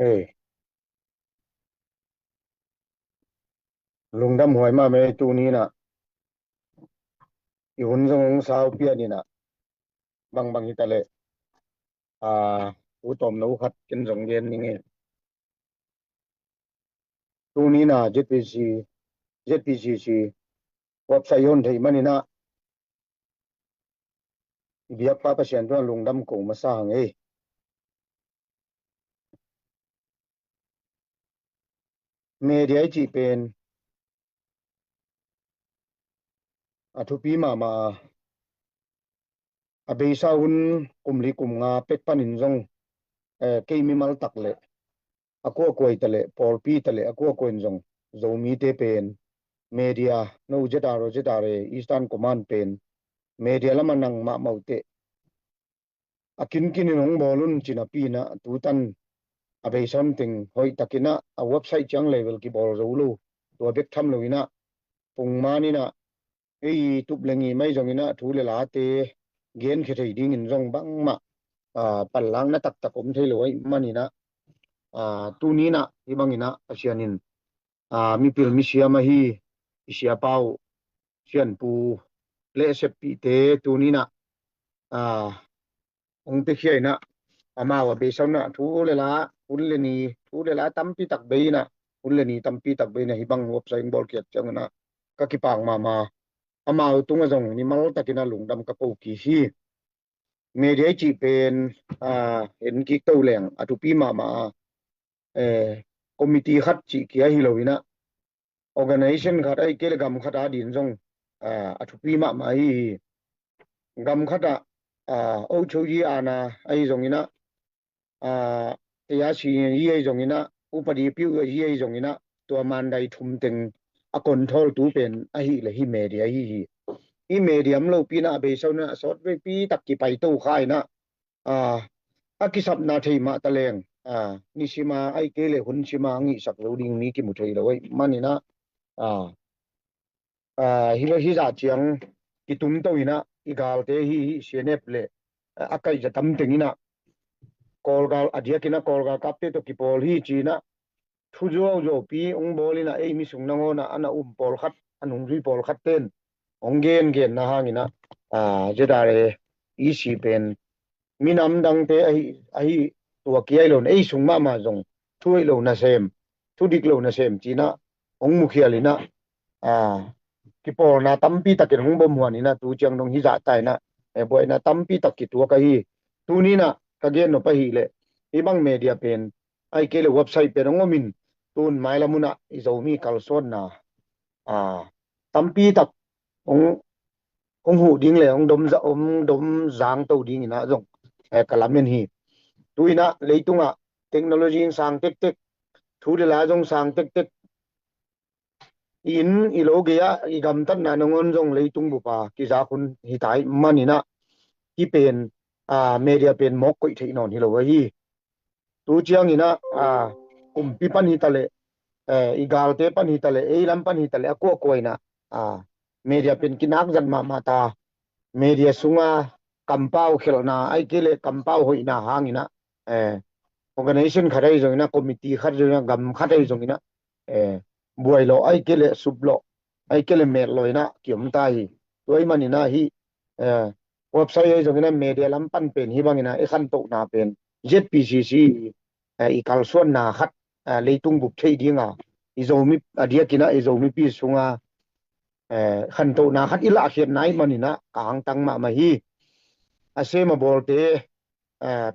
เอ้ยลุงดำหวยมาไม่ตูนี้นะอีหุ่นทรงสาวเปียนี่นะบางฮิตาเลอ่าอูตอมนูขัดกินสองเย็นนี่ไงตูนี้นะZPCC เว็บไซต์ยนที่มันนี่นะอีเบียกป้าประเสียนตัวลุงดำกูมาสร้างเมเดียจีเป็นอทุปีมาอเบยสาวุนกุมลีกุมงาเป็ดปันินจงเคมีมัลตักเลako koi tale pol pi tale ako koin jong zomi te pen media no jetare eastern command pen media lamanang ma maute akin kin nong bolun china pi na tutan abe something hoi takina a website chang level ki bol zulu to bek tham loina pungmani na ei tup lengi mai jongina thule la te gen khe thei ding in jong bang ma palang na tak takom thei loi mani na tu ni na ibangina asianin mi pil mi sia ma hi sia pau sian pu le se pi te tu ni na à ông te khiai na ama wa be sau na thu le la un le ni thu le la tam pi tak be na un le ni tam pi tak be na hi bang wop sai bol kiat chang na ka ki pang ma ama tung azong ni mal takina lungdam ka po ki hi me re chi pen en ki to leng atu pi ma committee khat chi kia hi loina organization khat ai ke gam khat a din jong atu pi ma hi gam khat o chu yi ana ai jong ina ya chi yi ai jong ina upadi pi yi ai jong ina to man dai thum teng a control tu pen a hi le hi media hi medium lo pi na be so na sot ve pi tak ki pai to khai na akisap na thei ma taleng nisima ai ke le hun sima ngi sak lo ding mi ki mu thei lo manina à hi lo hi za chiang ki tum to ina i gal te hi senep le akai ja tam tengina kol gal adia kina kol gal kapte to ki pol hi china thu jo pi ong bolina ei mi sung nangona ana pol khat anung ri pol khat ten ong gen na hangina jedare i si pen minam dang te ai tua kiai lon ei sung ma jong thui lo na sem thu dik lo na sem china ong mu khialina à ki por na tampi takin hung bom huan ina tu chiang dong hi za tai na e boy na tampi tak ki tu ka hi tu ni na ka gen no pa hi le i bang media pen ai ke le website pe rong min tun mai la muna i zo mi kal son na à tampi tak ong ong hu ding le ong dom zang to ding ina jong e kalamen hi tu ina leitunga technology sang tek tek thu de la jong sang tek tek in ilogia igam tan na nongon jong leitung bu pa ki za kun hi tai manina ki pen media pen mok koi thei non hi lo hi tu chiang ina pi pan hi tale igal te pan hi tale e lam pan hi tale ko ina media pen kinak jan ma ta media sunga kampau khelna ai kele kampau hoina hangina organization khadai jongina committee khad jong gam khadai jongina buai lo ai kele sublo ai kele mer loina kiom tai toy manina hi website ai jongina media lam pan pen hi bangina e khan to na pen ZPCC i kalson na khat leitung bup thei dinga izomi adia kina izomi pi sunga khan to na khat ila khiat nai manina kang tang ma hi asema bolte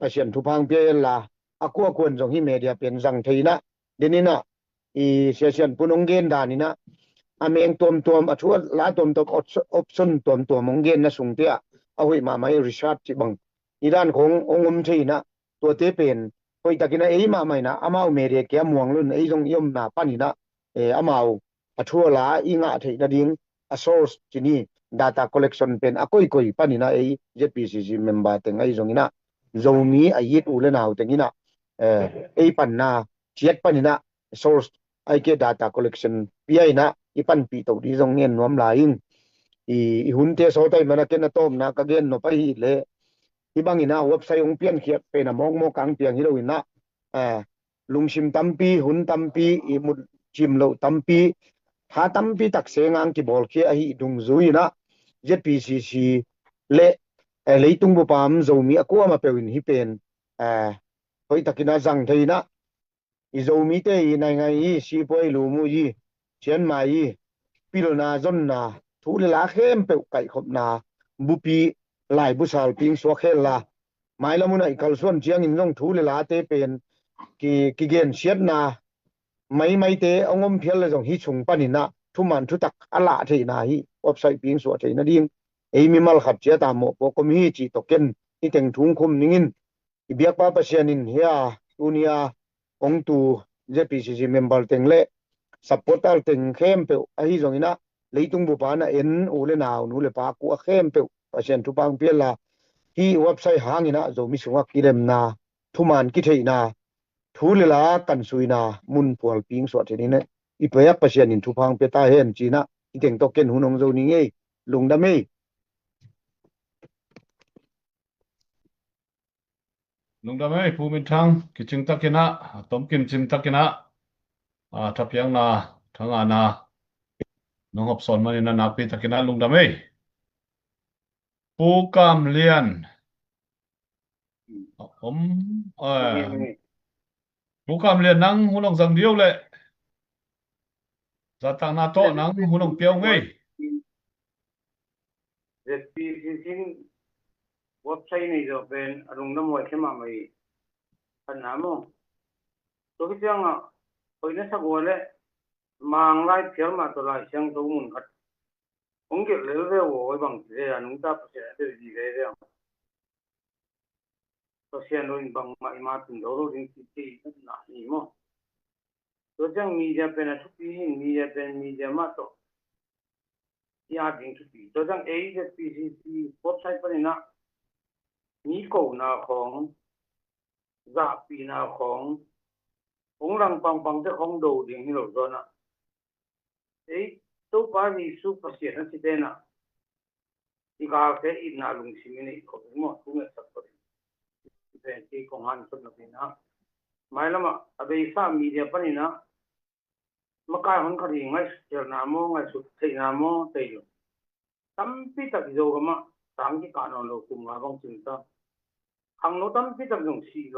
pasien thupang pe la aku akon jong hi media pen jang theina denina i session punong gen danina ameng tom athua la tom option tom mong gen na sungtia ahui ma mai research chi bang iran khong ongum theina to te pen hoi takina ei ma mai na amau media ke muang lun ei jong yom na panina amau athua la inga theina ding a source chini data collection pen akoi panina ei JPCC member teng ai jongina zomi ayit ule naw tengina ei panna chiat panina source ai ke data collection pi na ipan pi to di jong ngen nom lain i hunte so tai mana ken tom na ka gen no pa hi le ibangina website ong pian khiat pe na mong mo kang piang hi lo ina lungsim tampi hun tampi i mut chim lo tampi tha tampi tak se ngang ki bol khi a hi dung zuina ZPCC le leitung bu pam zomi akwa ma pewin hi pen hoi takina zang theina i zomi te i nai ngai i si poi lu mu yi chen mai yi pilna zon na thu le la khem pe kai khop na bupi lai bu sal ping so khel la mai lamuna i kal suan chiang in long thu le la te pen ki gen siat na mai mai te ongom phial le jong hi chung panina thuman thu tak ala thei na hi website ping so thei na ding ei mi mal khat chia ta mo po kom hi chi token i teng thung khum ningin i biak pa pasianin hia unia ong tu JPCC member teng le supporter teng khem pe a hi jong ina leitung bu pa na en u le naw nu le pa ku a khem pe pasian thu pang pe la hi website hangina zo mi sunga kirem na thuman ki thei na thu le la kan suina mun pual ping so theni ne i payak pasian in thu phang pe ta hen china i teng token hunong zo ni nge lungda me lungda me pu min thang kiching takina tom kim chim takina thapiang na thanga na nong hop son mani na napi takina lungda me pu kam lian om pu kam lian nang hunong zang diu le za tang na to nang hunong piao ngei ZPCC website này rồi bên rung năm ngoài cái mà mày phần nào mà tôi cái tiếng à hồi nó sắp qua đấy mang lại phiếu mà tôi lại sang tôi muốn cắt ông kia lấy về rồi bằng cái là chúng ta phải để gì đấy tôi xem rồi bằng máy mà từng đó rồi thì là gì mà tôi chẳng media bên là chút gì media bên media mà tôi ya ding chút gì tôi chẳng ấy ZPCC website bên này ni cổ nàoของdạปีนาขององรังปังปังจะของดูดิ่งที่เราโดนอ่ะเอ้ตัวป้านี่สู้ภาษีนั่นสิเดน่ะที่กาเฟอินนาลุงซิมินี่เขาเป็นหมอทุกเมื่อสักคนเป็นที่กองหันสุดนักนี่นะไม่ละมาอาเบยซ่ามีเดียปนี่นะมาการหันคดีไงเจ้าหน้าโมไงสุดที่หน้าโมเตยตั้มปีตักโยกมาตั้งที่การนอนเราคุมมาบ้างจริงจ้ะขังโนตั้มปีตักยงสีโล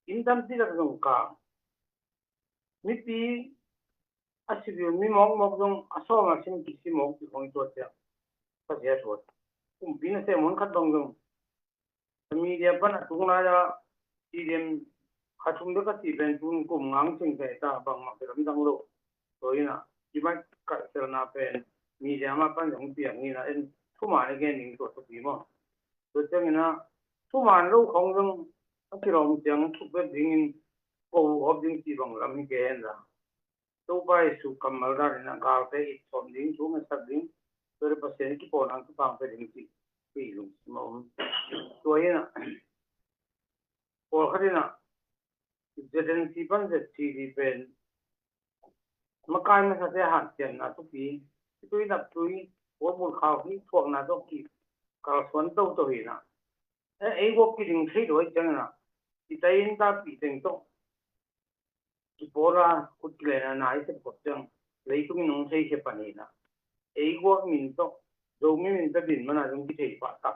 อินตั้มปีตักยงกามิปีอาชีพมีมองมองตรงอาสวมาสิ่งที่สิมองที่ของตัวเจ้าก็เสียส่วนผมปีนั้นเสียมันขัดตรงตรงมีเดียปันตุงนาจะที่เดียนขัดทุ่มเด็กที่เป็นตุงกลุ่มงานสิ่งแต่ตาบางมาเป็นดังโลกตัวนี้นะที่มันกัดเซลนาเป็นมีเดียมาปันอย่างเปียกนี่นะเอ็นทุกมาในแง่หนึ่งตัวสุดที่มั้งตัวเจ้านี่นะทุกมาโลกของตรงที่เราเสียงทุกเป็นดิ่งกูอบดิ่งที่บางลำนี่แกนละตัวไปสู่กำมลดารินะกาเฟอีสอนดิ่งช่วงนั้นสักดิ่งตัวเปอร์เซ็นต์ที่ปอนอันที่บางเป็นดิ่งที่ปีลุงสมองตัวนี้นะพอเขาดีนะจะเดินที่ปันจะที่ดีเป็นมาการมันจะหันเสียงนะทุกปีตัวนี้นับตัวนี้หัวบนเขาที่ถ่วงนะทุกทีกาสวนตัวตัวนี้นะไอ้พวกกินใช้ด้วยจังนะที่ใจเย็นตาปีเต็งโตที่พอละคุดเลยนะนายจะปวดจังเลยตุ้งน้องใช้เฉพาะนี่นะไอ้พวกมินโตโดมินจะดินมันอาจจะที่ใช้ปากตับ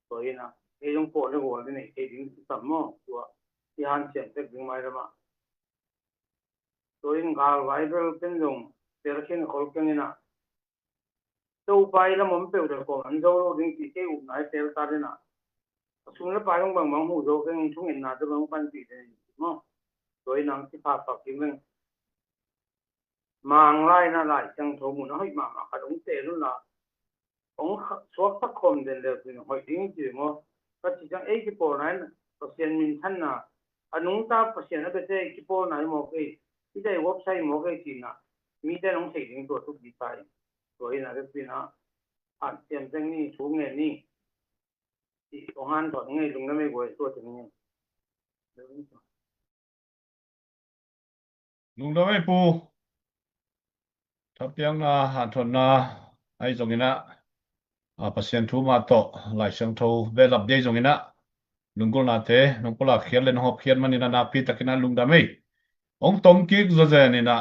ตัวนี้นะไอ้ตรงปวดเลยหัวนี่ไอ้ดิ้งสมองตัวที่หันเสียงจะดึงไม่ได้มาตัวนี้กาไว้ด้วยเป็นตรงเดี๋ยวเช่นคนกันนี่นะตัวไปแล้วมันเปรี้ยวแต่ก่อนเราดิ้งที่ใช้อุปนัยเซลล์ตาเลยนะสุนัขไปลงบางบางหูเราเป็นช่วงเห็นหน้าจะบางปันปีเลยมั้งโดยนังที่พาตักกินเรื่องมางไล่น่าไล่จังโถมุนให้มาขดงเตลุละของสวกสักคนเดินเดินไปหอยดิ้งจีมั้งก็ที่จังเอ้กี่ปอนั้นเปอร์เซ็นต์มินทันนะอันนู้นตาเปอร์เซ็นต์นั้นเป็นกี่ปอไหนหมอกเอ้ที่ได้เว็บไซต์หมอกเอ้จีน่ะมีแต่น้องเสกดิ้งตัวทุกดีใจตัวนี้นะก็เป็นนะอ่านเสียงจังนี่ชูเงินนี่ของฮันถอดไงลุงก็ไม่กลัวตัวถึงไง lungda me pu thapiang na han thon na ai zongina pasien thu ma to lai sang tho ve lap dei zongina lungkol na te lungkol a khian len hop khian manina na pi takina lungdam ei ong tom ki zo je ni na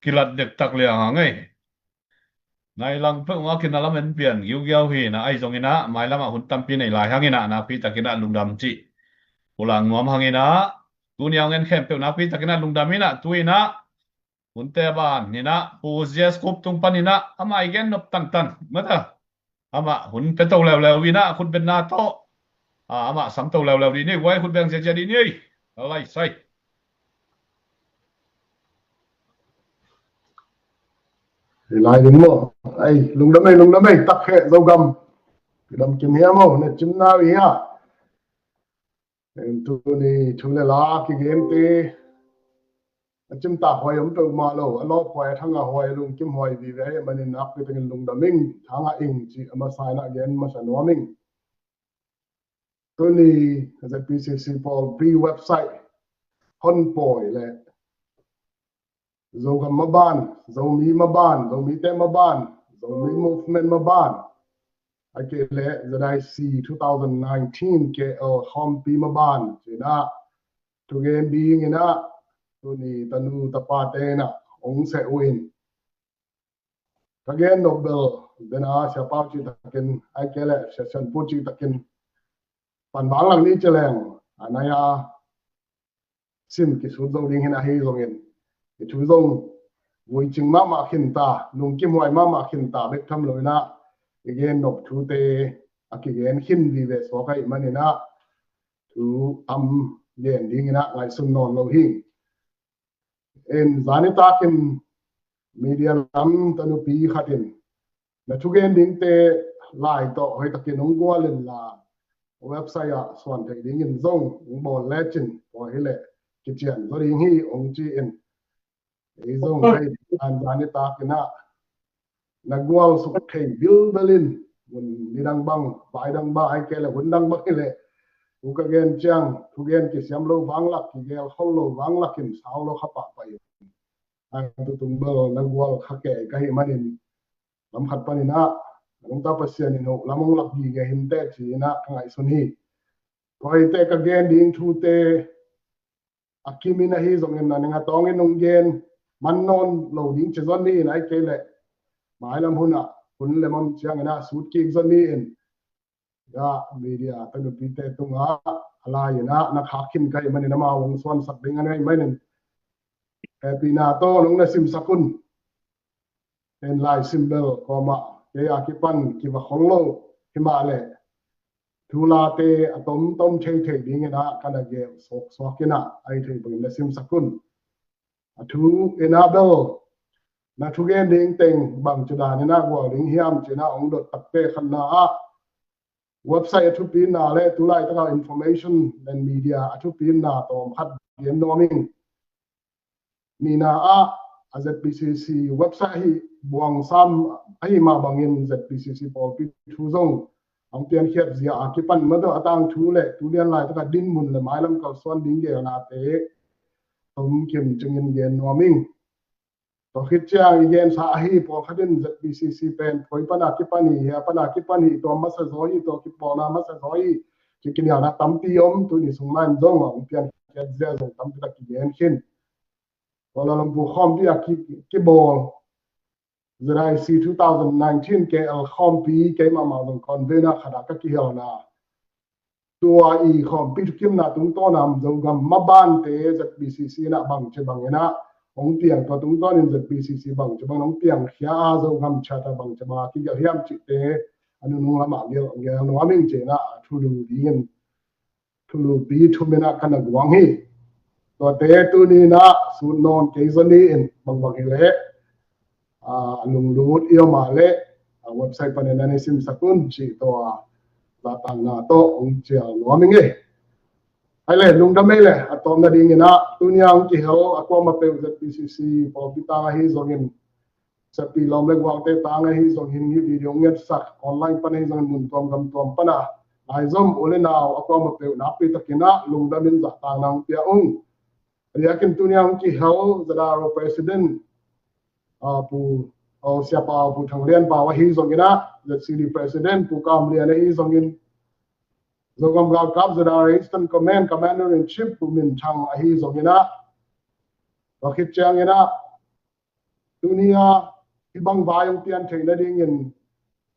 kilat dek tak le anga ngai nai lang pe nga kinalam en pian yu gyao hi na ai zong ina mai lama hun tam pi nei lai hangina na pi takina lungdam chi ulang ngom hangina tu niang en khem pe na pi takina lungdam ina tuina hun te ban ni na pu jes kup tung panina ama igen nop tan tan mata ama hun pe to lew lew wina khun ben na to ama sam to lew lew di ni wai khun beng je je di ni lai sai lại đến mò ai lùng đâm ấy tắc hệ dâu gầm cái đâm kiếm hiếm mò này chim nào ý à tu này chú lệ lá cái game tê chim ta hoài ông tự mà lo lo hoài thằng à hoài lùng chim hoài vì vậy mà nên áp cái tên lùng đâm mình thằng à in chỉ mà sai na again mà sai nó mình tu này cái PCC Paul B website hon boy lệ dâu gầm mà ban dâu mi tê mà ban dâu mi movement mà ban akele that I see 2019 ke hom pi ma ban china to game being ina to ni tanu tapate na ong se win again nobel then a pau chi takin akele session pu chi takin pan bang lang ni cheleng anaya sim ki su zo ding hina hi zongin ki chu zong vui ching ma khin ta nung kim hoi ma khin ta bek tham loina again nop thu te again hin vi ve so kai manina thu yen ding na ngai sun non lo hi en zanita kin media lam tanu pi khatin na thu gen ding te lai to hoi takin ong go len la website a swan te ding in zong ong bol legend o hele ki chian zo ding hi ong chi en ei zong kai an zanita kina nagwal su thei bil berlin mun nidang bang bai dang ba ai ke la hun dang ba le u ka gen chang thu gen ki siam lo wang lak ki gel khol lo wang lak kim sao lo khapa pai ai tu tung bel nagwal khake ka hi manin lam khat panina ong ta pasian in ho lamong lak gi ge him te chi na ngai sun hi koi te ka gen ding thu te akimina hi zong en na nga tong en ong gen man non lo ding che zon ni nai ke le mai lam huna hun le mam chiang na sut ki zon ni en ya media ta nu pi te tunga ala yana na kha khin kai mani na ma wong swan sak ding an ai mai nen happy na to nong na sim sakun en lai symbol ko ma ke ya ki pan ki ba khong lo ki ma le thula te atom tom thei thei ding na kana ge sok sok kina ai thei bang na sim sakun athu enable na thu gen ding teng bang chuda ni na go ding hiam china ong dot tak te khan na a website thu pin na le tu lai ta information and media thu pin na tom khat gen noming ni na a ZPCC website hi buang sam ai ma bangin ZPCC pol pi thu zong ang tian khiat zia a ki pan ma do atang thu le tu lian lai ta din mun le mai lam kal swan ding ge na te tom kim chungin gen noming to khit chang igen sa hi po khatin ZPCC pen phoi pana ki pani ya pana ki pani to ma sa zoi to ki pona ma sa zoi ki kin ya na tam ti om tu ni sung man zong ong pian ya zia zong tam ta ki gen khin Kuala Lumpur khom ti ki bol zrai si 2019 ke al khom pi ke ma ma dong convener khada ka ki hel na tua i khom pi kim na tung to nam zong gam ma ban te ZPCC na bang che bang na ong tiang to tung ton in ZPCC bang che bang ong tiang khia a zo gam cha ta bang che ba ki ga hiam chi te anu nu la ma gel gel no aming che na thu lu ding thu lu pi thu me na kana gwang hi to te tu ni na su non ke zo ni in bang bang le a lung lut io ma le website pa na ni sim sakun chi to la tan na to ong che no aming e ai le lung da me le atom na ding ina tu ni ang ki ho akwa ma pe ZPCC po kita hi zongin sa pi lom le gwang te ta nga hi zongin hi video nget sak online pa nei zong mun tom gam tom pa na ai zom ole naw akwa ma pe na pi takina lung da min za ta nang pia ung ria kin tu ni ang ki ho zada ro president pu o sia pa pu thang lian pa wa hi zongina the city president pu kam lian hi zongin rồi gom gạo cáp giờ đây Eastern Command Commander in Chief của mình thằng ai rồi như na và khi trang như na dunia khi băng vai ông tiền thấy là đi nhìn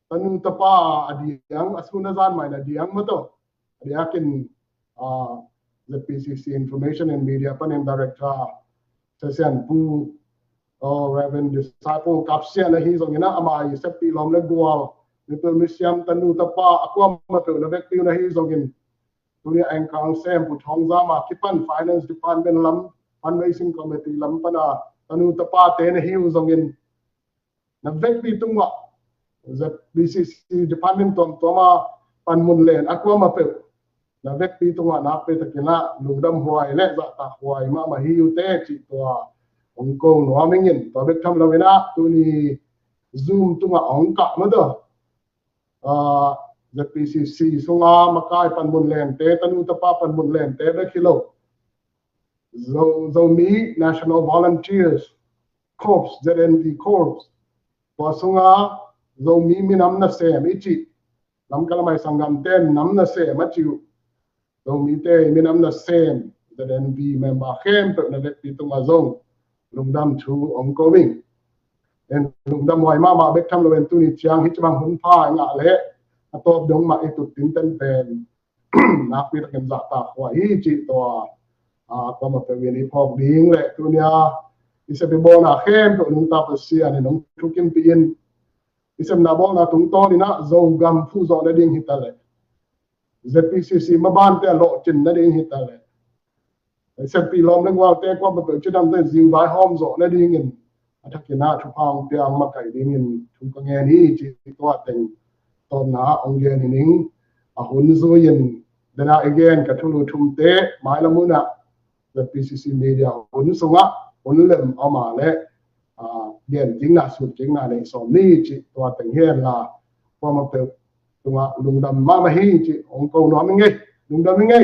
tanu tapa adiang asunazan mai na diang mato adiakin the PCC Information and Media Panem Director Sesen Pu Reverend Disciple Kapsia na hi zong ina amai sepi lom le gual nitul misiam tanu tapa aqua mato na vek na hi zong in dunia angkang sem pu thong zama kipan Finance Department lam fundraising committee lam pana tanu tapa te na hi zong in na vek pi tungwa the BCC Department tom toma pan mun len aqua ma pe na vek pi tungwa na pe takina lungdam huai le za ta huai ma hi yu te chi to ông cô nó mới nhìn và biết thăm là vậy đó tôi đi zoom tôi mà ông cả nữa đó the PCC sung mà cái pan bồn lên té tanu tapa pan bồn lên té với kilo zo mi National Volunteers Corps ZNV Corps và sung zo mi mi nam na se mi chi nam kala mai sangam ten nam na se ma chiu zo mi te mi nam na se ZNV member khem pe na vek pi tung ma zong lungdam chu ông cô mình nên lungdam ngoài mà biết thăm là bên tu ni chiang hít bang hun pha ngạ lệ top dong mà itu tin ten pen na pi ta kem za ta khwa hi chi to ko ma pe ni phok ding lệ tu nia isem be bona khem to lung ta pa sia ni nong chu kim pin isem na bona tung to ni na zo gam phu zo na ding hit lệ ZPCC ma ban te lo chin na ding hit lệ sẽ bị lom lên vào té qua một tổ chức năm tới dìu vài hôm rồi nó đi nhìn thật kỳ na chụp hàng tiếng mà cái đi nhìn chúng có nghe đi chỉ qua tình tôm ná ông nghe thì nín hôn rồi nhìn then again cái thu lù chum té mai là muốn à the PCC media hôn xong á hôn lên ở mà lẽ điện chính là sụt chính là để sớm đi chỉ qua tình hiện là qua một tổ chúng lùng đầm mà hi chỉ ông câu nói mới nghe lùng đầm mới nghe